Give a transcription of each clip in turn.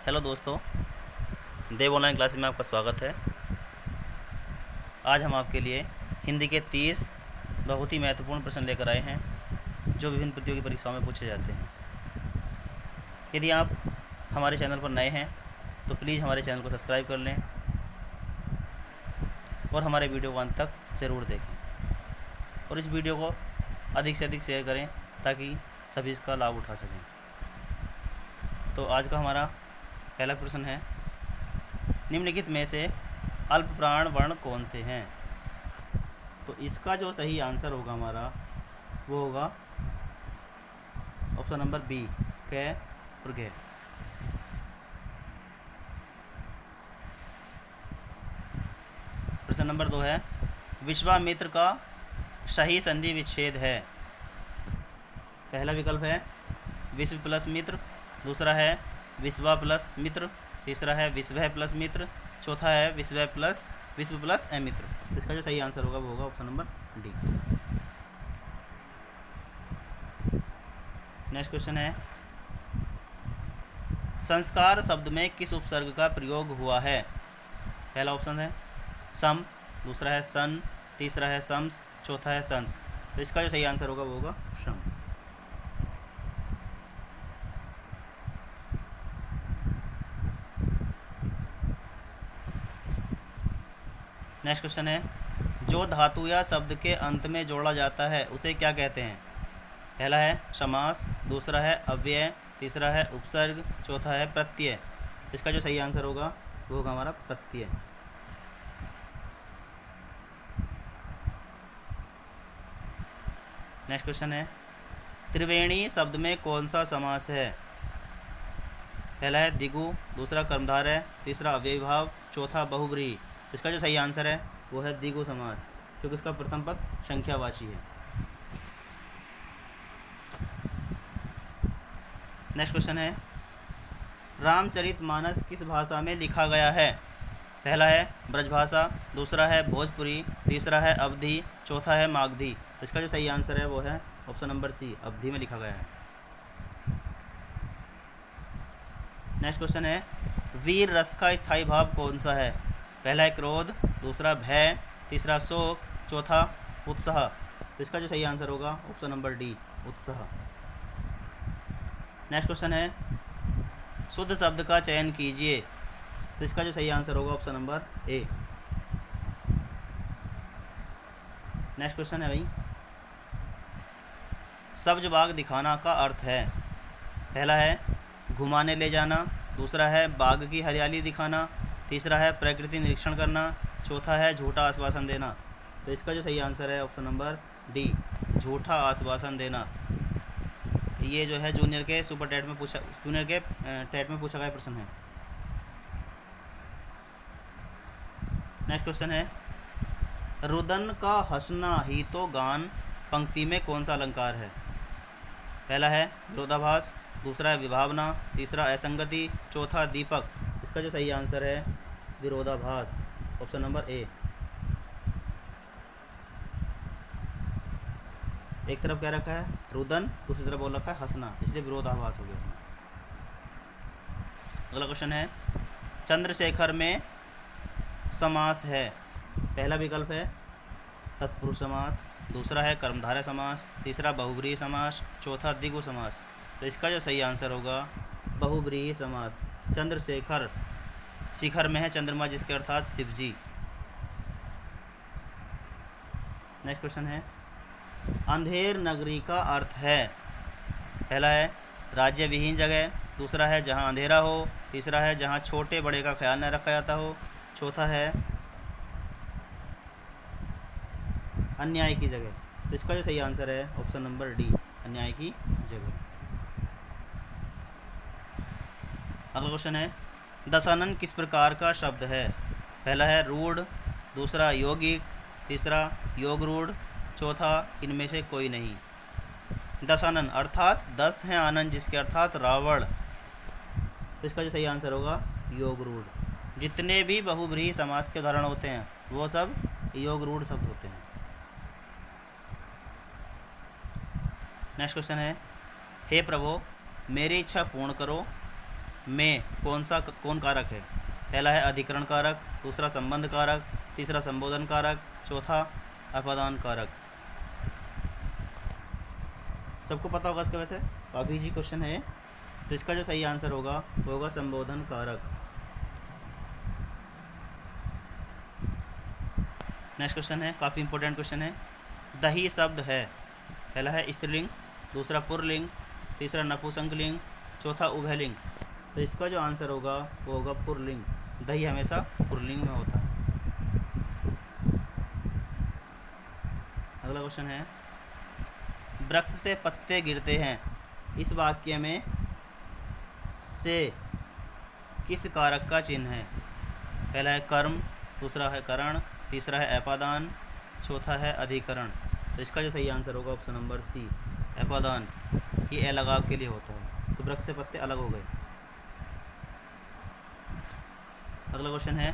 Hello दोस्तों, देव online classes में आपका स्वागत है। आज हम आपके लिए हिंदी के 30 बहुत ही महत्वपूर्ण प्रश्न लेकर आए हैं जो विभिन्न प्रतियोगी परीक्षाओं में पूछे जाते हैं। यदि आप हमारे चैनल पर नए हैं तो प्लीज़ हमारे चैनल को सब्सक्राइब कर लें और हमारे वीडियो को अंत तक ज़रूर देखें और इस वीडियो को अधिक से अधिक शेयर करें ताकि सभी इसका लाभ उठा सकें। तो आज का हमारा पहला प्रश्न है, निम्नलिखित में से अल्प प्राण वर्ण कौन से हैं? तो इसका जो सही आंसर होगा हमारा वो होगा ऑप्शन नंबर बी, कै और घे। प्रश्न नंबर 2 है, विश्वामित्र का सही संधि विच्छेद है। पहला विकल्प है विश्व प्लस मित्र, दूसरा है विश्वा प्लस मित्र, तीसरा है विश्व प्लस मित्र, चौथा है विश्व प्लस अमित्र। इसका जो सही आंसर होगा वो होगा option number D. Next question है, संस्कार शब्द में किस उपसर्ग का प्रयोग हुआ है? पहला ऑप्शन है सम, दूसरा है सन, तीसरा है सम्स, चौथा है संस। तो इसका जो सही आंसर होगा वो होगा सम। नेक्स्ट क्वेश्चन है, जो धातु या शब्द के अंत में जोड़ा जाता है उसे क्या कहते हैं? पहला है समास, दूसरा है अव्यय, तीसरा है उपसर्ग, चौथा है प्रत्यय। इसका जो सही आंसर होगा वो होगा हमारा प्रत्यय। नेक्स्ट क्वेश्चन है, त्रिवेणी शब्द में कौन सा समास है? पहला है दिगु, दूसरा कर्मधारय, तीसरा अव्ययीभाव, चौथा बहुव्रीहि। इसका जो सही आंसर है वो है दिगु समास, क्योंकि इसका प्रथम पद संख्यावाची है। नेक्स्ट क्वेश्चन है, रामचरितमानस किस भाषा में लिखा गया है? पहला है ब्रजभाषा, दूसरा है भोजपुरी, तीसरा है अवधी, चौथा है मागधी। तो इसका जो सही आंसर है वो है ऑप्शन नंबर सी, अवधी में लिखा गया है। नेक्स्ट क्वेश्चन है, वीर रस का स्थायी भाव कौन सा है? पहला है क्रोध, दूसरा भय, तीसरा शोक, चौथा उत्साह। तो इसका जो सही आंसर होगा ऑप्शन नंबर डी, उत्साह। नेक्स्ट क्वेश्चन है, शुद्ध शब्द का चयन कीजिए। तो इसका जो सही आंसर होगा option number A. Next question है भाई, सब्ज बाग दिखाना का अर्थ है? पहला है घुमाने ले जाना, दूसरा है बाग की हरियाली दिखाना, तीसरा है प्रकृति निरीक्षण करना, चौथा है झूठा आश्वासन देना। तो इसका जो सही आंसर है ऑप्शन नंबर डी, झूठा आश्वासन देना। ये जो है जूनियर के टेट में पूछा गया प्रश्न है। नेक्स्ट क्वेश्चन है, रुदन का हंसना ही तो गान पंक्ति में कौन सा अलंकार है? पहला है विरोधाभास, दूसरा है विभावना, तीसरा असंगति, चौथा दीपक। इसका जो सही आंसर है विरोधाभास, ऑप्शन नंबर ए। एक तरफ क्या रखा है रुदन, दूसरी तरफ बोल रखा है हंसना, इसलिए विरोधाभास हो गया। अगला क्वेश्चन है, चंद्रशेखर में समास है? पहला विकल्प है तत्पुरुष समास, दूसरा है कर्मधारय समास, तीसरा बहुव्रीहि समास, चौथा द्विगु समास। तो इसका जो सही आंसर होगा बहुव्रीहि समास। चंद्रशेखर शिखर में है चंद्रमा जिसके अर्थात शिव जी। नेक्स्ट क्वेश्चन है, अंधेर नगरी का अर्थ है? पहला है राज्य विहीन जगह, दूसरा है जहां अंधेरा हो, तीसरा है जहां छोटे बड़े का ख्याल न रखा जाता हो, चौथा है अन्याय की जगह। तो इसका जो सही आंसर है ऑप्शन नंबर डी, अन्याय की जगह। अगला क्वेश्चन है, दशानन किस प्रकार का शब्द है? पहला है रूढ़, दूसरा यौगिक, तीसरा योग रूढ़, चौथा इनमें से कोई नहीं। दशानन अर्थात 10 हैं आनंद जिसके अर्थात रावण। तो इसका जो सही आंसर होगा योग रूढ़। जितने भी बहुव्रीहि समास के उदाहरण होते हैं वो सब योग रूढ़ शब्द होते हैं। नेक्स्ट क्वेश्चन है, हे प्रभु मेरी इच्छा पूर्ण करो, में कौन कारक है? पहला है अधिकरण कारक, दूसरा संबंध कारक, तीसरा संबोधन कारक, चौथा अपादान कारक। सबको पता होगा इसका, वैसे काफ़ी इजी क्वेश्चन है। तो इसका जो सही आंसर होगा वो होगा संबोधन कारक। नेक्स्ट क्वेश्चन है, काफ़ी इंपॉर्टेंट क्वेश्चन है। दही शब्द है, पहला है स्त्रीलिंग, दूसरा पुल्लिंग, तीसरा नपुंसकलिंग, चौथा उभयलिंग। तो इसका जो आंसर होगा वो होगा पुल्लिंग। दही हमेशा पुल्लिंग में होता है। अगला क्वेश्चन है, वृक्ष से पत्ते गिरते हैं, इस वाक्य में से किस कारक का चिन्ह है? पहला है कर्म, दूसरा है करण, तीसरा है अपादान, चौथा है अधिकरण। तो इसका जो सही आंसर होगा ऑप्शन नंबर सी, अपादान। ये अलगाव के लिए होता है। तो वृक्ष से पत्ते अलग हो गए। अगला क्वेश्चन है,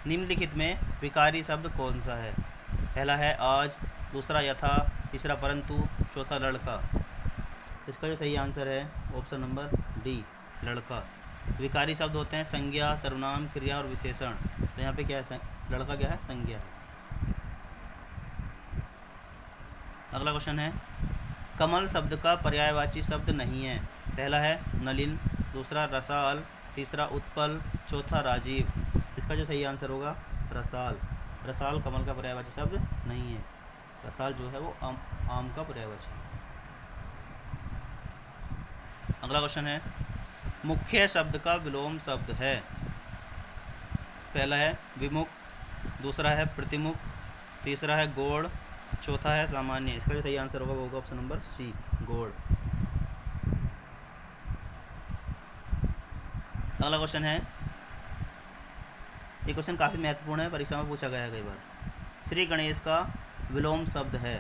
निम्नलिखित में विकारी शब्द कौन सा है? पहला है आज, दूसरा यथा, तीसरा परंतु, चौथा लड़का। इसका जो सही आंसर है ऑप्शन नंबर डी, लड़का। विकारी शब्द होते हैं संज्ञा, सर्वनाम, क्रिया और विशेषण। तो यहाँ पे क्या है, लड़का क्या है, संज्ञा है। अगला क्वेश्चन है, कमल शब्द का पर्यायवाची शब्द नहीं है। पहला है नलिन, दूसरा रसाल, तीसरा उत्पल, चौथा राजीव। इसका जो सही आंसर होगा रसाल। रसाल कमल का पर्यायवाची शब्द नहीं है। रसाल जो है वो आम का पर्यायवाची है। अगला क्वेश्चन है, मुख्य शब्द का विलोम शब्द है। पहला है विमुख, दूसरा है प्रतिमुख, तीसरा है गौड़, चौथा है सामान्य। इसका जो सही आंसर होगा वो होगा ऑप्शन नंबर सी, गौड़। अगला क्वेश्चन है, ये क्वेश्चन काफ़ी महत्वपूर्ण है, परीक्षा में पूछा गया है कई बार। श्री गणेश का विलोम शब्द है।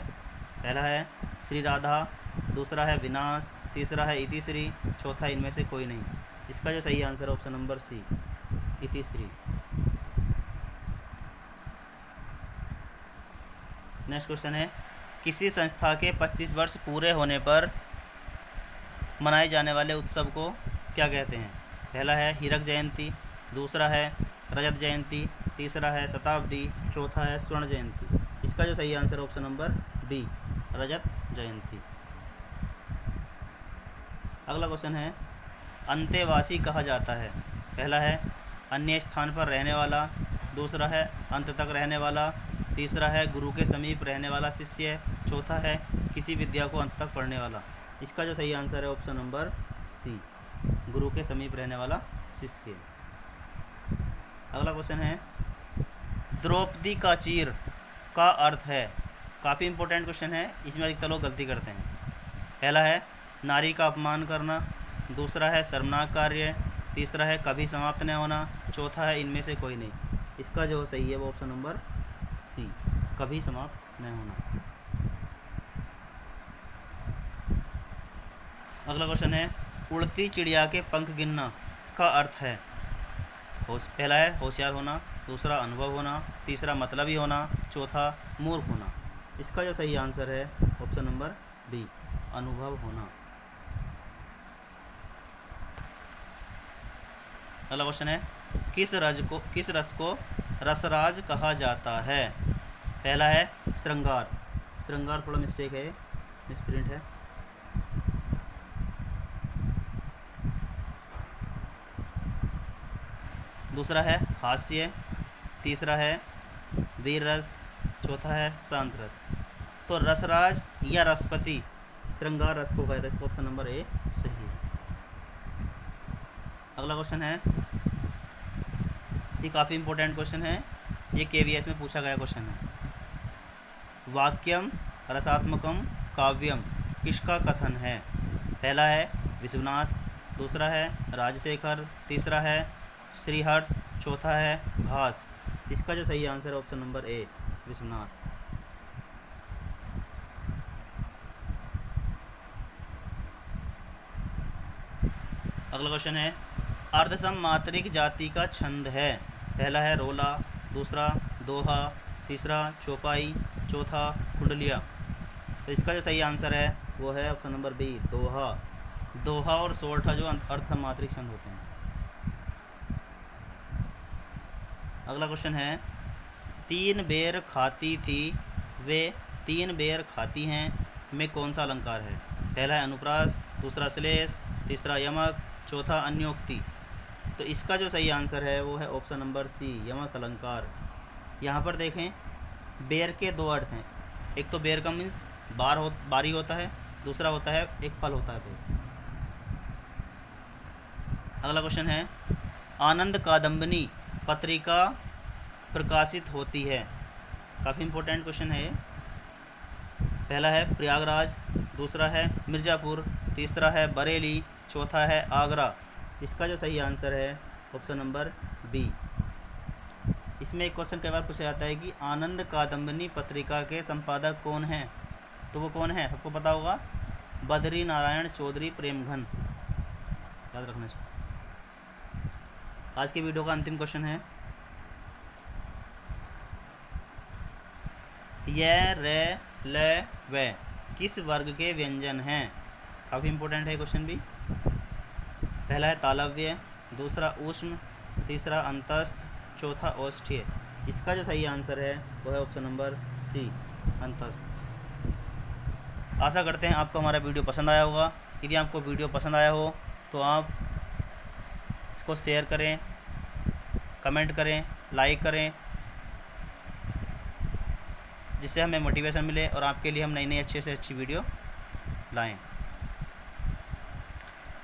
पहला है श्री राधा, दूसरा है विनाश, तीसरा है इतिश्री, चौथा इनमें से कोई नहीं। इसका जो सही आंसर है ऑप्शन नंबर सी, इतिश्री। नेक्स्ट क्वेश्चन है, किसी संस्था के 25 वर्ष पूरे होने पर मनाए जाने वाले उत्सव को क्या कहते हैं? पहला है हीरक जयंती, दूसरा है रजत जयंती, तीसरा है शताब्दी, चौथा है स्वर्ण जयंती। इसका जो सही आंसर है ऑप्शन नंबर बी, रजत जयंती। अगला क्वेश्चन है, अंतेवासी कहा जाता है। पहला है अन्य स्थान पर रहने वाला, दूसरा है अंत तक रहने वाला, तीसरा है गुरु के समीप रहने वाला शिष्य, चौथा है किसी विद्या को अंत तक पढ़ने वाला। इसका जो सही आंसर है ऑप्शन नंबर सी, गुरु के समीप रहने वाला शिष्य। अगला क्वेश्चन है, द्रौपदी का चीर का अर्थ है। काफ़ी इंपॉर्टेंट क्वेश्चन है, इसमें अधिकतर लोग गलती करते हैं। पहला है नारी का अपमान करना, दूसरा है शर्मनाक कार्य, तीसरा है कभी समाप्त न होना, चौथा है इनमें से कोई नहीं। इसका जो सही है वो ऑप्शन नंबर सी, कभी समाप्त न होना। अगला क्वेश्चन है, उड़ती चिड़िया के पंख गिनना का अर्थ है। पहला है होशियार होना, दूसरा अनुभव होना, तीसरा मतलबी होना, चौथा मूर्ख होना। इसका जो सही आंसर है ऑप्शन नंबर बी, अनुभव होना। अगला क्वेश्चन है, किस रस को रसराज कहा जाता है? पहला है श्रृंगार, श्रृंगार थोड़ा मिस्टेक है, मिसप्रिंट है। दूसरा है हास्य, तीसरा है वीर रस, चौथा है शांत रस। तो रसराज या रसपति श्रृंगार रस को कहता है। इसका ऑप्शन नंबर ए सही है। अगला क्वेश्चन है, ये काफ़ी इंपॉर्टेंट क्वेश्चन है, ये KVS में पूछा गया क्वेश्चन है। वाक्यम रसात्मकम काव्यम किसका कथन है? पहला है विश्वनाथ, दूसरा है राजशेखर, तीसरा है श्रीहर्ष, चौथा है भास। इसका जो सही आंसर है ऑप्शन नंबर ए, विश्वनाथ। अगला क्वेश्चन है, अर्धसम मात्रिक जाति का छंद है। पहला है रोला, दूसरा दोहा, तीसरा चौपाई, चौथा कुंडलिया। तो इसका जो सही आंसर है वो है ऑप्शन नंबर बी, दोहा। दोहा और सोरठा जो अर्धसम मात्रिक छंद होते हैं। अगला क्वेश्चन है, 3 बेर खाती थी वे 3 बेर खाती हैं में कौन सा अलंकार है? पहला है अनुप्रास, दूसरा श्लेष, तीसरा यमक, चौथा अन्योक्ति। तो इसका जो सही आंसर है वो है ऑप्शन नंबर सी, यमक अलंकार। यहाँ पर देखें, बेर के 2 अर्थ हैं। एक तो बेर का मीन्स बारी होता है, दूसरा होता है एक फल होता है बेर। अगला क्वेश्चन है, आनंद कादम्बिनी पत्रिका प्रकाशित होती है। काफ़ी इम्पोर्टेंट क्वेश्चन है ये। पहला है प्रयागराज, दूसरा है मिर्ज़ापुर, तीसरा है बरेली, चौथा है आगरा। इसका जो सही आंसर है ऑप्शन नंबर बी। इसमें एक क्वेश्चन कई बार पूछा जाता है कि आनंद कादम्बिनी पत्रिका के संपादक कौन हैं? तो वो कौन है? सबको पता होगा, बद्री नारायण चौधरी प्रेमघन। याद रखना इसको। आज की वीडियो का अंतिम क्वेश्चन है, य रे ल व किस वर्ग के व्यंजन हैं? काफ़ी इम्पोर्टेंट है क्वेश्चन भी। पहला है तालव्य, दूसरा ऊष्म, तीसरा अंतस्थ, चौथा औष्ठ्य। इसका जो सही आंसर है वो है ऑप्शन नंबर सी, अंतस्थ। आशा करते हैं आपको हमारा वीडियो पसंद आया होगा। यदि आपको वीडियो पसंद आया हो तो आप इसको शेयर करें, कमेंट करें, लाइक करें, जिससे हमें मोटिवेशन मिले और आपके लिए हम नई नई अच्छे से अच्छी वीडियो लाएं।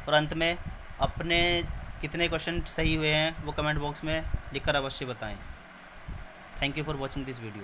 और अंत में अपने कितने क्वेश्चन सही हुए हैं वो कमेंट बॉक्स में लिखकर अवश्य बताएं। Thank you for watching this video.